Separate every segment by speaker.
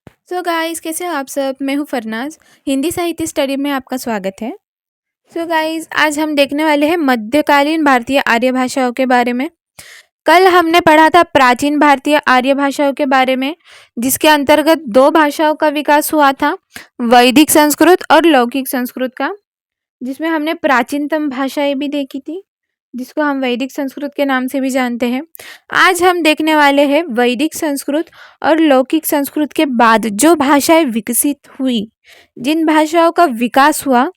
Speaker 1: So guys, कैसे हो आप सब। मैं हूँ फरनाज। हिंदी साहित्य स्टडी में आपका स्वागत है। सो गाइस, आज हम देखने वाले हैं मध्यकालीन भारतीय आर्य भाषाओं के बारे में। कल हमने पढ़ा था प्राचीन भारतीय आर्य भाषाओं के बारे में, जिसके अंतर्गत दो भाषाओं का विकास हुआ था, वैदिक संस्कृत और लौकिक संस्कृत का, जिसमें हमने प्राचीनतम भाषाएं भी देखी थी, जिसको हम वैदिक संस्कृत के नाम से भी जानते हैं। आज हम देखने वाले हैं वैदिक संस्कृत और लौकिक संस्कृत के बाद जो भाषाएं विकसित हुई, जिन भाषाओं का विकास हुआ,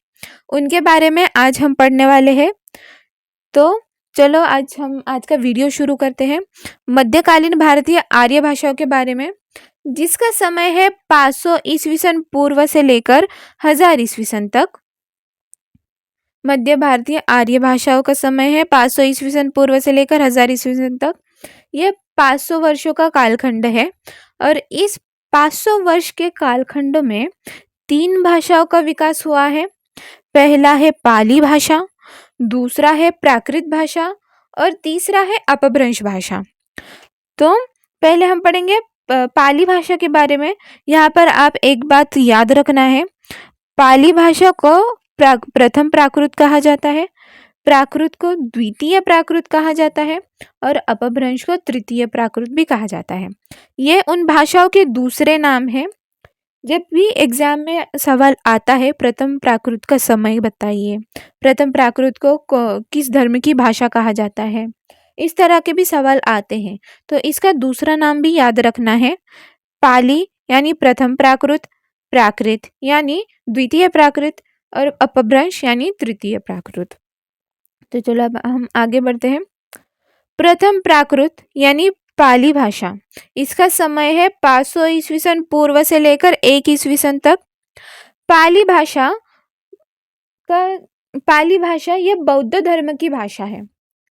Speaker 1: उनके बारे में आज हम पढ़ने वाले हैं। तो चलो आज का वीडियो शुरू करते हैं। मध्यकालीन भारतीय आर्य भाषाओं के बारे में, जिसका समय है 500 ईस्वी सन पूर्व से लेकर 1000 ईस्वी सन तक। मध्य भारतीय आर्य भाषाओं का समय है 500 ईस्वी सन पूर्व से लेकर 1000 ईस्वी सन तक। यह 500 वर्षों का कालखंड है और इस 500 वर्ष के कालखंड में 3 भाषाओं का विकास हुआ है। पहला है पाली भाषा, दूसरा है प्राकृत भाषा और तीसरा है अपभ्रंश भाषा। तो पहले हम पढ़ेंगे पाली भाषा के बारे में। यहाँ पर आप एक बात याद रखना है, पाली भाषा को प्रथम प्राकृत कहा जाता है, प्राकृत को द्वितीय प्राकृत कहा जाता है और अपभ्रंश को तृतीय प्राकृत भी कहा जाता है। ये उन भाषाओं के दूसरे नाम हैं। जब भी एग्जाम में सवाल आता है प्रथम प्राकृत का समय बताइए, प्रथम प्राकृत को किस धर्म की भाषा कहा जाता है, इस तरह के भी सवाल आते हैं। तो इसका दूसरा नाम भी याद रखना है, पाली यानी प्रथम प्राकृत, प्राकृत यानी द्वितीय प्राकृत और अपभ्रंश यानी तृतीय प्राकृत। तो चलो अब हम आगे बढ़ते हैं। प्रथम प्राकृत यानी पाली भाषा, इसका समय है 500 ईस्वी सन पूर्व से लेकर 1 ईस्वी सन तक। पाली भाषा यह बौद्ध धर्म की भाषा है।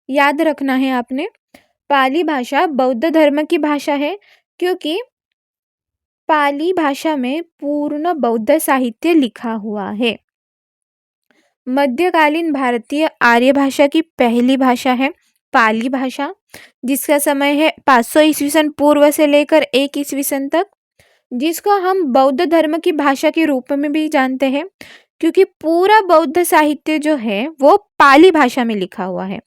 Speaker 1: याद रखना है आपने, पाली भाषा बौद्ध धर्म की भाषा है, क्योंकि पाली भाषा में पूर्ण बौद्ध साहित्य लिखा हुआ है। मध्यकालीन भारतीय आर्य भाषा की पहली भाषा है पाली भाषा, जिसका समय है 500 ईस्वी सन पूर्व से लेकर 1 ईस्वी सन तक, जिसको हम बौद्ध धर्म की भाषा के रूप में भी जानते हैं, क्योंकि पूरा बौद्ध साहित्य जो है वो पाली भाषा में लिखा हुआ है।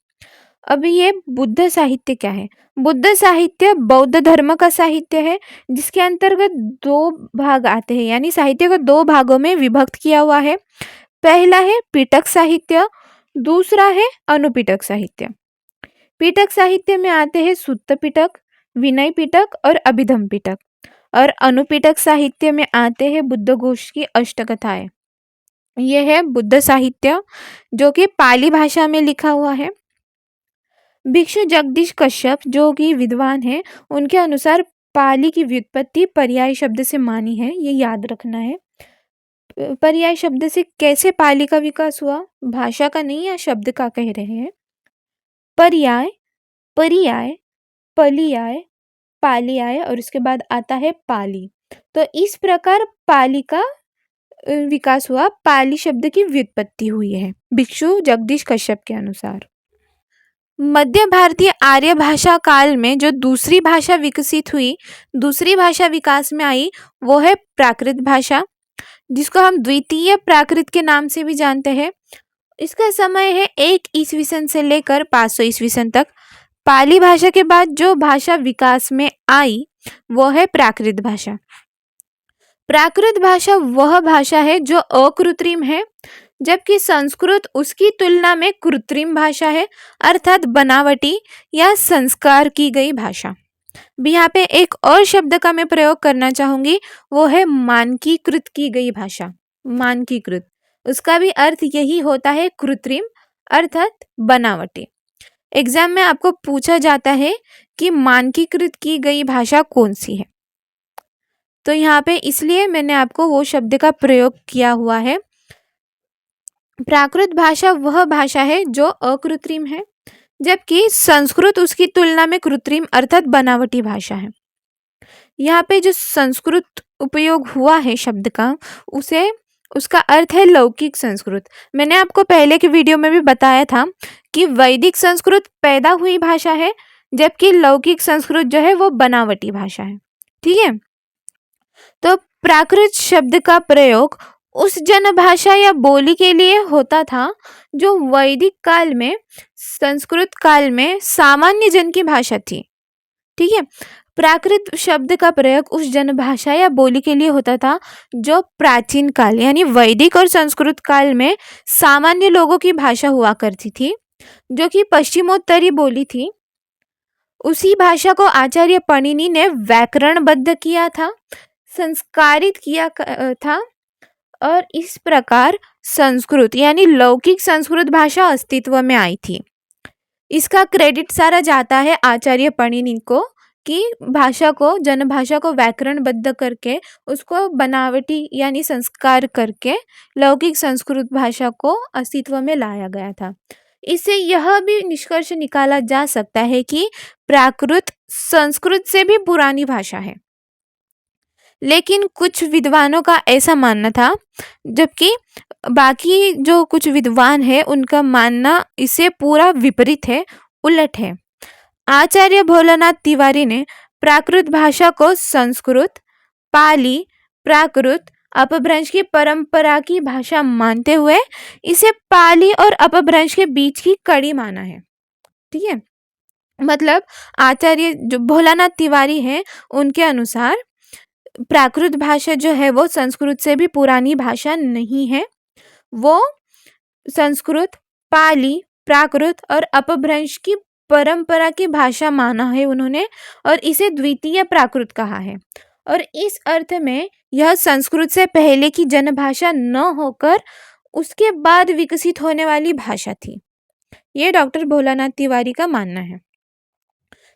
Speaker 1: अब ये बुद्ध साहित्य क्या है? बुद्ध साहित्य बौद्ध धर्म का साहित्य है, जिसके अंतर्गत 2 भाग आते हैं, यानी साहित्य को 2 भागों में विभक्त किया हुआ है। पहला है पिटक साहित्य, दूसरा है अनुपिटक साहित्य। पिटक साहित्य में आते हैं सुत्त पिटक, विनय पिटक और अभिधम पिटक, और अनुपिटक साहित्य में आते हैं बुद्ध घोष की अष्टकथाएं। यह है बुद्ध साहित्य, जो कि पाली भाषा में लिखा हुआ है। भिक्षु जगदीश कश्यप, जो कि विद्वान है, उनके अनुसार पाली की व्युत्पत्ति पर्याय शब्द से मानी है। ये याद रखना है। पर्याय शब्द से कैसे पाली का विकास हुआ, भाषा का नहीं या शब्द का कह रहे हैं। पर्याय, परियाय, पलियाय, पालियाय और उसके बाद आता है पाली। तो इस प्रकार पाली का विकास हुआ, पाली शब्द की व्युत्पत्ति हुई है भिक्षु जगदीश कश्यप के अनुसार। मध्य भारतीय आर्य भाषा काल में जो दूसरी भाषा विकसित हुई, दूसरी भाषा विकास में आई, वो है प्राकृत भाषा, जिसको हम द्वितीय प्राकृत के नाम से भी जानते हैं। इसका समय है 1 ईस्वी सन से लेकर 500 ईस्वी सन तक। पाली भाषा के बाद जो भाषा विकास में आई वो है प्राकृत भाषा। प्राकृत भाषा वह भाषा है जो अकृत्रिम है, जबकि संस्कृत उसकी तुलना में कृत्रिम भाषा है, अर्थात बनावटी या संस्कार की गई भाषा। भी यहाँ पे एक और शब्द का मैं प्रयोग करना चाहूंगी, वो है मानकीकृत की गई भाषा। मानकीकृत, उसका भी अर्थ यही होता है कृत्रिम, अर्थात बनावटी। एग्जाम में आपको पूछा जाता है कि मानकीकृत की गई भाषा कौन सी है, तो यहाँ पे इसलिए मैंने आपको वो शब्द का प्रयोग किया हुआ है। प्राकृत भाषा वह भाषा है जो अकृत्रिम है, जबकि संस्कृत उसकी तुलना में कृत्रिम अर्थात बनावटी भाषा है। यहाँ पे जो संस्कृत उपयोग हुआ है शब्द का, उसका अर्थ है लौकिक संस्कृत। मैंने आपको पहले के वीडियो में भी बताया था कि वैदिक संस्कृत पैदा हुई भाषा है, जबकि लौकिक संस्कृत जो है वो बनावटी भाषा है। ठीक है, तो प्राकृत शब्द का प्रयोग उस जनभाषा या बोली के लिए होता था जो वैदिक काल में, संस्कृत काल में सामान्य जन की भाषा थी। ठीक है। प्राकृत शब्द का प्रयोग उस जनभाषा या बोली के लिए होता था जो प्राचीन काल यानी वैदिक और संस्कृत काल में सामान्य लोगों की भाषा हुआ करती थी, जो कि पश्चिमोत्तरी बोली थी। उसी भाषा को आचार्य पणिनि ने व्याकरणबद्ध किया था, संस्कारित किया था, और इस प्रकार संस्कृत यानी लौकिक संस्कृत भाषा अस्तित्व में आई थी। इसका क्रेडिट सारा जाता है आचार्य पणिनि को कि भाषा को, जनभाषा को व्याकरणबद्ध करके उसको बनावटी यानी संस्कार करके लौकिक संस्कृत भाषा को अस्तित्व में लाया गया था। इससे यह भी निष्कर्ष निकाला जा सकता है कि प्राकृत संस्कृत से भी पुरानी भाषा है। लेकिन कुछ विद्वानों का ऐसा मानना था, जबकि बाकी जो कुछ विद्वान है उनका मानना इससे पूरा विपरीत है, उलट है। आचार्य भोलानाथ तिवारी ने प्राकृत भाषा को संस्कृत, पाली, प्राकृत, अपभ्रंश की परंपरा की भाषा मानते हुए इसे पाली और अपभ्रंश के बीच की कड़ी माना है। ठीक है। मतलब आचार्य जो भोलानाथ तिवारी हैं उनके अनुसार प्राकृत भाषा जो है वो संस्कृत से भी पुरानी भाषा नहीं है। वो संस्कृत, पाली, प्राकृत और अपभ्रंश की परंपरा की भाषा माना है उन्होंने, और इसे द्वितीय प्राकृत कहा है। और इस अर्थ में यह संस्कृत से पहले की जनभाषा न होकर उसके बाद विकसित होने वाली भाषा थी। ये डॉक्टर भोलानाथ तिवारी का मानना है।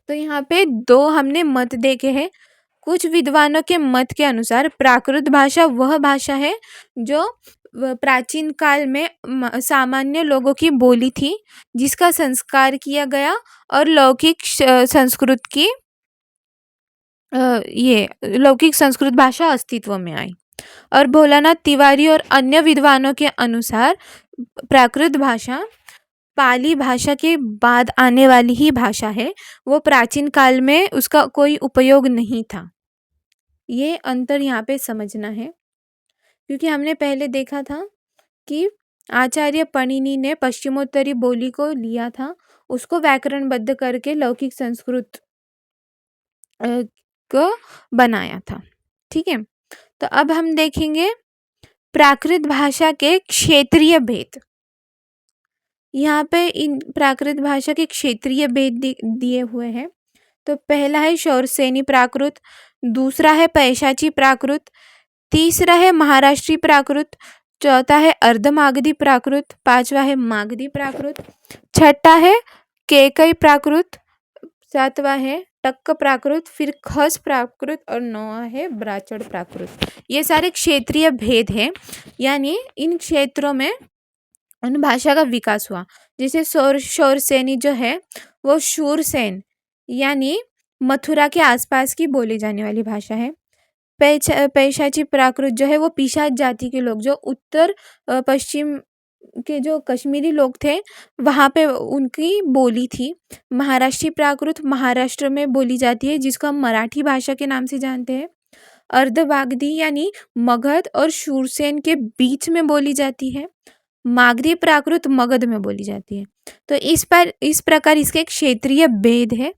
Speaker 1: तो यहाँ पे दो हमने मत देखे हैं। कुछ विद्वानों के मत के अनुसार प्राकृत भाषा वह भाषा है जो प्राचीन काल में सामान्य लोगों की बोली थी, जिसका संस्कार किया गया और लौकिक संस्कृत की ये लौकिक संस्कृत भाषा अस्तित्व में आई। और भोलानाथ तिवारी और अन्य विद्वानों के अनुसार प्राकृत भाषा पाली भाषा के बाद आने वाली ही भाषा है, वो प्राचीन काल में उसका कोई उपयोग नहीं था। ये अंतर यहाँ पे समझना है, क्योंकि हमने पहले देखा था कि आचार्य पणिनि ने पश्चिमोत्तरी बोली को लिया था, उसको व्याकरणबद्ध करके लौकिक संस्कृत को बनाया था। ठीक है। तो अब हम देखेंगे प्राकृत भाषा के क्षेत्रीय भेद। यहाँ पे इन प्राकृत भाषा के क्षेत्रीय भेद दिए हुए हैं। तो पहला है शौरसेनी प्राकृत, दूसरा है पैशाची प्राकृत, तीसरा है महाराष्ट्री प्राकृत, चौथा है अर्धमागधी प्राकृत, पांचवा है मागधी प्राकृत, छठा है केकई प्राकृत, सातवां है टक्क प्राकृत, फिर खस प्राकृत और नौवां है ब्राचड़ प्राकृत। ये सारे क्षेत्रीय भेद हैं, यानी इन क्षेत्रों में उन भाषा का विकास हुआ। जैसे शौरसेनी जो है वो शूरसेन यानी मथुरा के आसपास की बोली जाने वाली भाषा है। पैशाची प्राकृत जो है वो पिशाच जाति के लोग जो उत्तर पश्चिम के जो कश्मीरी लोग थे वहाँ पे उनकी बोली थी। महाराष्ट्री प्राकृत महाराष्ट्र में बोली जाती है, जिसको हम मराठी भाषा के नाम से जानते हैं। अर्धवागधी यानी मगध और शूरसेन के बीच में बोली जाती है। मागधी प्राकृत मगध में बोली जाती है। तो इस प्रकार इसके क्षेत्रीय भेद है।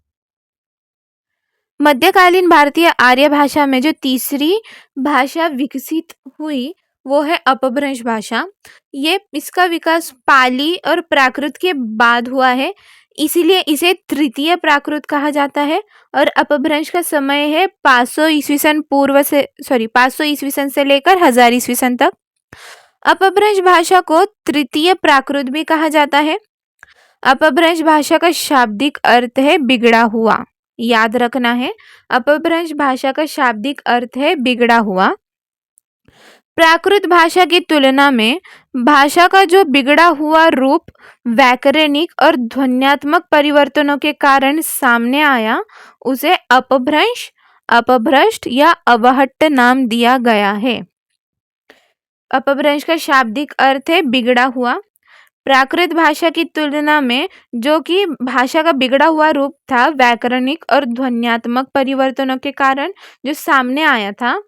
Speaker 1: मध्यकालीन भारतीय आर्य भाषा में जो तीसरी भाषा विकसित हुई वो है अपभ्रंश भाषा। ये इसका विकास पाली और प्राकृत के बाद हुआ है, इसीलिए इसे तृतीय प्राकृत कहा जाता है। और अपभ्रंश का समय है 500 ईस्वी सन से लेकर 1000 ईस्वी सन तक। अपभ्रंश भाषा को तृतीय प्राकृत भी कहा जाता है। अपभ्रंश भाषा का शाब्दिक अर्थ है बिगड़ा हुआ, याद रखना है। अपभ्रंश भाषा का शाब्दिक अर्थ है बिगड़ा हुआ। प्राकृत भाषा की तुलना में भाषा का जो बिगड़ा हुआ रूप व्याकरणिक और ध्वन्यात्मक परिवर्तनों के कारण सामने आया, उसे अपभ्रंश, अपभ्रष्ट या अवहट्ट नाम दिया गया है। अपभ्रंश का शाब्दिक अर्थ है बिगड़ा हुआ। प्राकृत भाषा की तुलना में जो कि भाषा का बिगड़ा हुआ रूप था व्याकरणिक और ध्वन्यात्मक परिवर्तनों के कारण जो सामने आया था,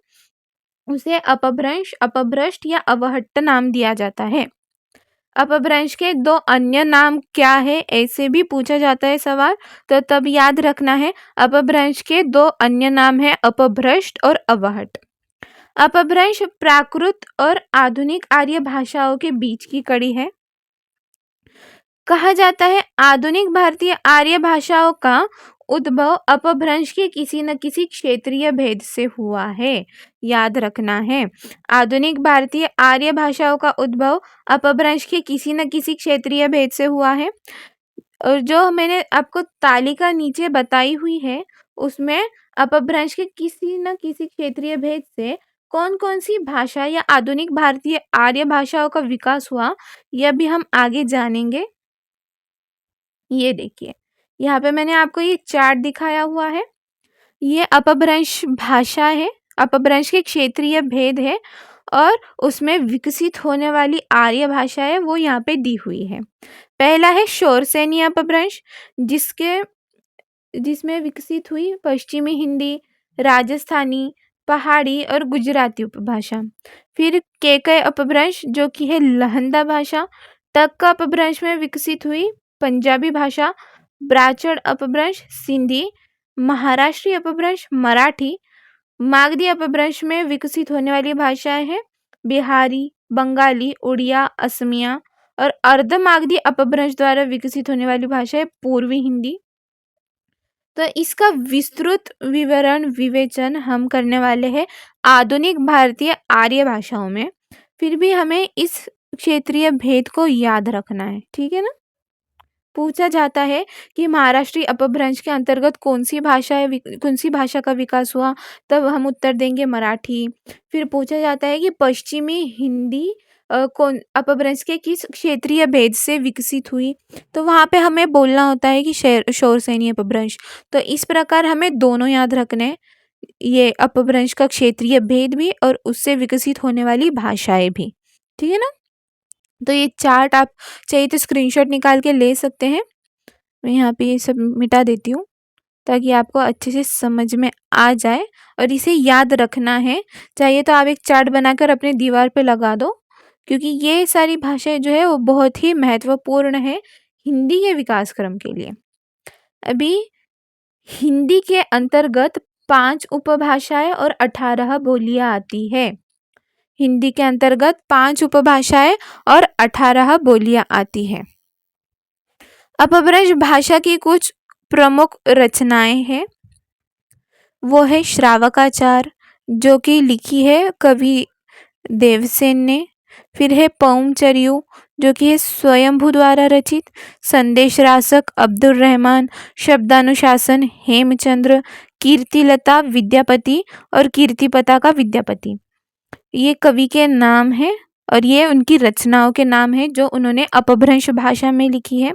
Speaker 1: उसे अपभ्रंश, अपभ्रष्ट या अवहट्ट नाम दिया जाता है। अपभ्रंश के दो अन्य नाम क्या है, ऐसे भी पूछा जाता है सवाल, तो तब याद रखना है अपभ्रंश के दो अन्य नाम है अपभ्रष्ट और अवहट्ट। अपभ्रंश प्राकृत और आधुनिक आर्य भाषाओं के बीच की कड़ी है। कहा जाता है आधुनिक भारतीय आर्य भाषाओं का उद्भव अपभ्रंश के किसी न किसी क्षेत्रीय भेद से हुआ है। याद रखना है आधुनिक भारतीय आर्य भाषाओं का उद्भव अपभ्रंश के किसी न किसी क्षेत्रीय भेद से हुआ है। और जो मैंने आपको तालिका नीचे बताई हुई है उसमें अपभ्रंश के किसी न किसी क्षेत्रीय भेद से कौन कौन सी भाषा या आधुनिक भारतीय आर्य भाषाओं का विकास हुआ, यह भी हम आगे जानेंगे। ये देखिए यहाँ पे मैंने आपको ये चार्ट दिखाया हुआ है, ये अपभ्रंश भाषा है, अपभ्रंश के क्षेत्रीय भेद है और उसमें विकसित होने वाली आर्य भाषा है वो यहाँ पे दी हुई है। पहला है शोरसेनी अपभ्रंश, जिसमें विकसित हुई पश्चिमी हिंदी, राजस्थानी, पहाड़ी और गुजराती उपभाषा। फिर केकय अपभ्रंश जो कि है लहंदा भाषा, तक का अपभ्रंश में विकसित हुई पंजाबी भाषा, ब्राचड़ अपभ्रंश सिंधी, महाराष्ट्री अपभ्रंश मराठी, मागधी अपभ्रंश में विकसित होने वाली भाषाएं हैं बिहारी, बंगाली, उड़िया, असमिया और अर्ध मागधी अपभ्रंश द्वारा विकसित होने वाली भाषा है पूर्वी हिंदी। तो इसका विस्तृत विवेचन हम करने वाले हैं आधुनिक भारतीय आर्य भाषाओं में। फिर भी हमें इस क्षेत्रीय भेद को याद रखना है, ठीक है ना। पूछा जाता है कि महाराष्ट्री अपभ्रंश के अंतर्गत कौन सी भाषा का विकास हुआ, तब हम उत्तर देंगे मराठी। फिर पूछा जाता है कि पश्चिमी हिंदी कौन अपभ्रंश के किस क्षेत्रीय भेद से विकसित हुई, तो वहाँ पे हमें बोलना होता है कि शोरसेनी अपभ्रंश। तो इस प्रकार हमें दोनों याद रखने, ये अपभ्रंश का क्षेत्रीय भेद भी और उससे विकसित होने वाली भाषाएं भी, ठीक है ना। तो ये चार्ट आप चाहिए तो स्क्रीनशॉट निकाल के ले सकते हैं। मैं यहाँ पे ये सब मिटा देती हूँ ताकि आपको अच्छे से समझ में आ जाए और इसे याद रखना है। चाहिए तो आप एक चार्ट बनाकर अपने दीवार पे लगा दो, क्योंकि ये सारी भाषाएं जो है वो बहुत ही महत्वपूर्ण है हिंदी के विकास क्रम के लिए। अभी हिंदी के अंतर्गत 5 उपभाषाएं और 18 बोलियां आती है। हिंदी के अंतर्गत 5 उपभाषाएं और 18 बोलियां आती है। अपभ्रंश भाषा की कुछ प्रमुख रचनाएं हैं, वो है श्रावकाचार जो कि लिखी है कवि देवसेन ने। फिर है पौमचरियु जो कि है स्वयंभू द्वारा रचित, संदेश रासक अब्दुल रहमान, शब्दानुशासन हेमचंद्र, कीर्तिलता विद्यापति और कीर्तिपता का विद्यापति। ये कवि के नाम है और ये उनकी रचनाओं के नाम है जो उन्होंने अपभ्रंश भाषा में लिखी है।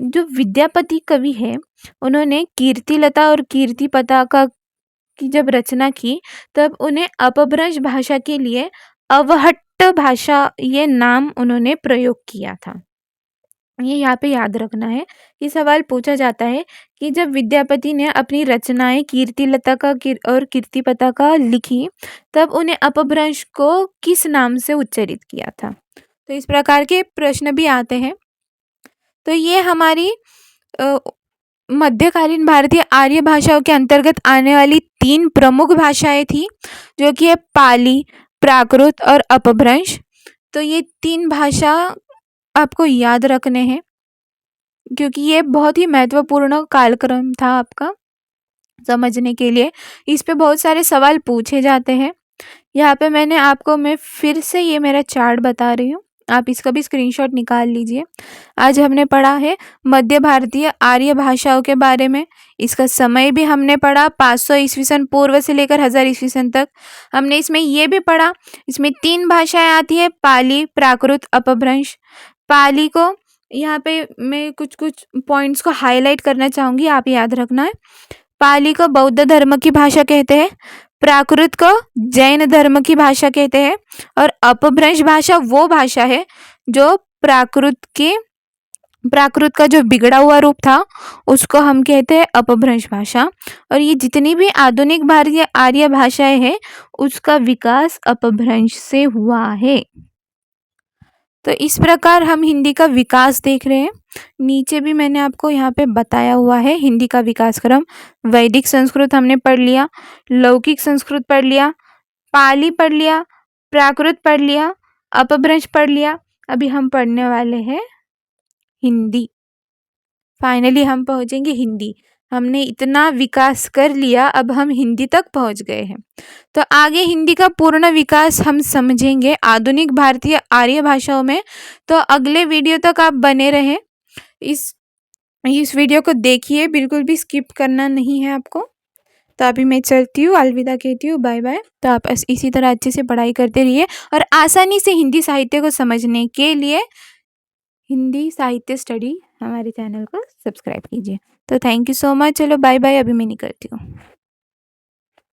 Speaker 1: जो विद्यापति कवि है उन्होंने कीर्तिलता और कीर्तिपता की जब रचना की तब उन्हें अपभ्रंश भाषा के लिए अवहट्ट भाषा ये नाम उन्होंने प्रयोग किया था। ये यहाँ पे याद रखना है। ये सवाल पूछा जाता है कि जब विद्यापति ने अपनी रचनाएं कीर्तिलता का और कीर्तिपता का लिखी तब उन्हें अपभ्रंश को किस नाम से उच्चारित किया था। तो इस प्रकार के प्रश्न भी आते हैं। तो ये हमारी मध्यकालीन भारतीय आर्य भाषाओं के अंतर्गत आने वाली 3 प्रमुख भाषाएं थी, जो कि है पाली, प्राकृत और अपभ्रंश। तो ये 3 भाषा आपको याद रखने हैं क्योंकि ये बहुत ही महत्वपूर्ण कालक्रम था आपका समझने के लिए। इस पे बहुत सारे सवाल पूछे जाते हैं। यहाँ पे मैं फिर से ये मेरा चार्ट बता रही हूँ, आप इसका भी स्क्रीनशॉट निकाल लीजिए। आज हमने पढ़ा है मध्य भारतीय आर्य भाषाओं के बारे में। इसका समय भी हमने पढ़ा 500 ईस्वी सन पूर्व से लेकर 1000 ईस्वी सन तक। हमने इसमें ये भी पढ़ा, इसमें 3 भाषाएं आती है, पाली, प्राकृत, अपभ्रंश। पाली को यहाँ पे मैं कुछ पॉइंट्स को हाईलाइट करना चाहूँगी, आप याद रखना है। पाली को बौद्ध धर्म की भाषा कहते हैं, प्राकृत को जैन धर्म की भाषा कहते हैं और अपभ्रंश भाषा वो भाषा है जो प्राकृत के प्राकृत का जो बिगड़ा हुआ रूप था उसको हम कहते हैं अपभ्रंश भाषा। और ये जितनी भी आधुनिक भारतीय आर्य भाषाएं हैं उसका विकास अपभ्रंश से हुआ है। तो इस प्रकार हम हिंदी का विकास देख रहे हैं। नीचे भी मैंने आपको यहाँ पे बताया हुआ है हिंदी का विकास क्रम। वैदिक संस्कृत हमने पढ़ लिया, लौकिक संस्कृत पढ़ लिया, पाली पढ़ लिया, प्राकृत पढ़ लिया, अपभ्रंश पढ़ लिया। अभी हम पढ़ने वाले हैं हिंदी। फाइनली हम पहुंचेंगे हिंदी। हमने इतना विकास कर लिया, अब हम हिंदी तक पहुंच गए हैं। तो आगे हिंदी का पूर्ण विकास हम समझेंगे आधुनिक भारतीय आर्य भाषाओं में। तो अगले वीडियो तक आप बने रहें। इस वीडियो को देखिए, बिल्कुल भी स्किप करना नहीं है आपको। तो अभी मैं चलती हूँ, अलविदा कहती हूँ, बाय बाय। तो आप इसी तरह अच्छे से पढ़ाई करते रहिए और आसानी से हिंदी साहित्य को समझने के लिए हिंदी साहित्य स्टडी हमारे चैनल को सब्सक्राइब कीजिए। तो थैंक यू सो मच। चलो बाय बाय, अभी मैं निकलती हूँ।